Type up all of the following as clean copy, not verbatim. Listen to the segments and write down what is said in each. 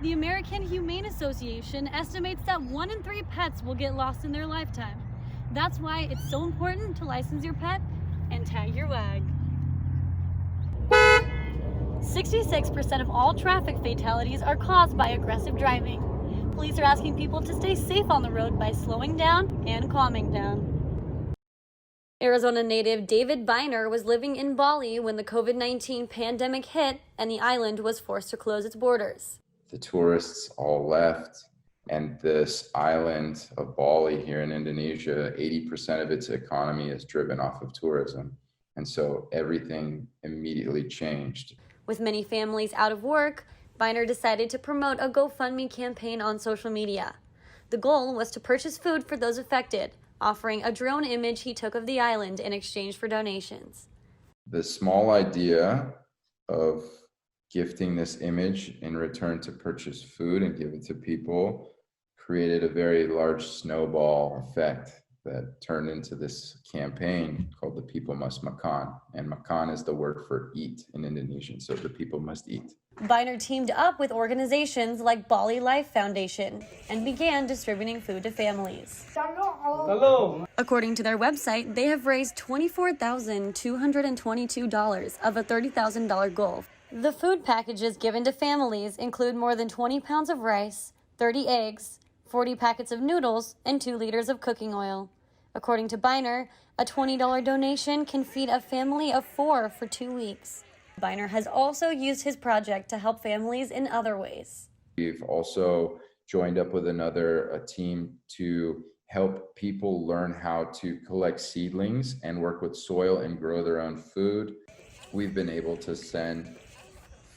The American Humane Association estimates that 1 in 3 pets will get lost in their lifetime. That's why it's so important to license your pet and tag your wag. 66% of all traffic fatalities are caused by aggressive driving. Police are asking people to stay safe on the road by slowing down and calming down. Arizona native David Biner was living in Bali when the COVID-19 pandemic hit and the island was forced to close its borders. The tourists all left, and this island of Bali here in Indonesia, 80% of its economy is driven off of tourism. And so everything immediately changed. With many families out of work, Biner decided to promote a GoFundMe campaign on social media. The goal was to purchase food for those affected, offering a drone image he took of the island in exchange for donations. The small idea of gifting this image in return to purchase food and give it to people created a very large snowball effect that turned into this campaign called The People Must Makan. And makan is the word for eat in Indonesian, so the people must eat. Biner teamed up with organizations like Bali Life Foundation and began distributing food to families. Hello. According to their website, they have raised $24,222 of a $30,000 goal. The food packages given to families include more than 20 pounds of rice, 30 eggs, 40 packets of noodles, and 2 liters of cooking oil. According to Biner, a $20 donation can feed a family of 4 for 2 weeks. Biner has also used his project to help families in other ways. We've also joined up with a team to help people learn how to collect seedlings and work with soil and grow their own food. We've been able to send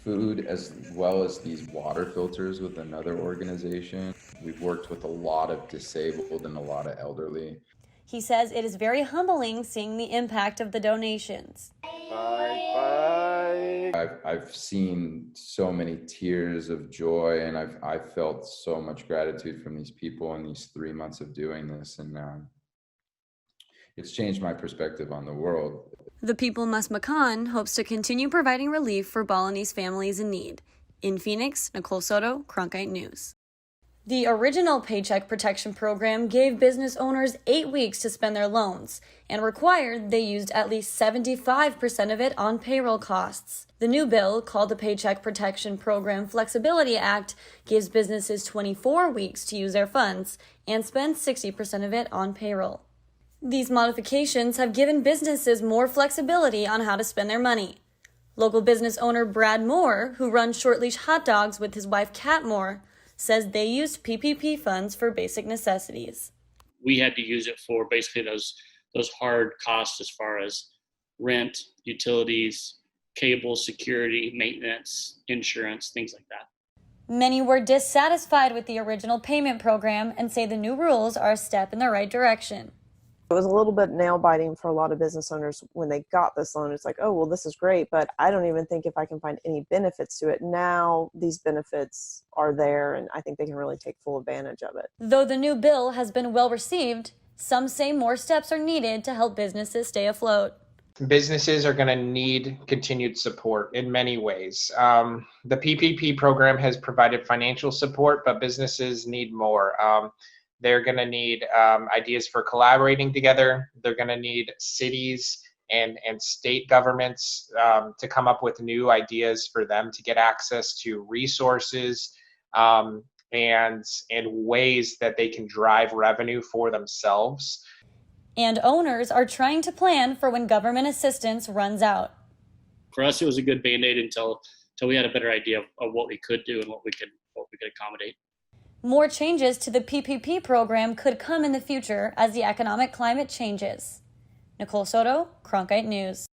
food as well as these water filters with another organization. We've worked with a lot of disabled and a lot of elderly. He says it is very humbling seeing the impact of the donations. I've seen so many tears of joy, and I've felt so much gratitude from these people in these 3 months of doing this, and it's changed my perspective on the world. The People Must Makan hopes to continue providing relief for Balinese families in need. In Phoenix, Nicole Soto, Cronkite News. The original Paycheck Protection Program gave business owners 8 weeks to spend their loans and required they used at least 75% of it on payroll costs. The new bill, called the Paycheck Protection Program Flexibility Act, gives businesses 24 weeks to use their funds and spend 60% of it on payroll. These modifications have given businesses more flexibility on how to spend their money. Local business owner Brad Moore, who runs Short Leash Hot Dogs with his wife Kat Moore, says they used PPP funds for basic necessities. We had to use it for basically those hard costs as far as rent, utilities, cable, security, maintenance, insurance, things like that. Many were dissatisfied with the original payment program and say the new rules are a step in the right direction. It was a little bit nail-biting for a lot of business owners when they got this loan. It's like, oh, well, this is great, but I don't even think if I can find any benefits to it. Now these benefits are there, and I think they can really take full advantage of it. Though the new bill has been well received, some say more steps are needed to help businesses stay afloat. Businesses are going to need continued support in many ways. The PPP program has provided financial support, but businesses need more. They're going to need ideas for collaborating together. They're going to need cities and state governments to come up with new ideas for them to get access to resources and ways that they can drive revenue for themselves. And owners are trying to plan for when government assistance runs out. For us, it was a good Band-Aid until we had a better idea of what we could do and what we could accommodate. More changes to the PPP program could come in the future as the economic climate changes. Nicole Soto, Cronkite News.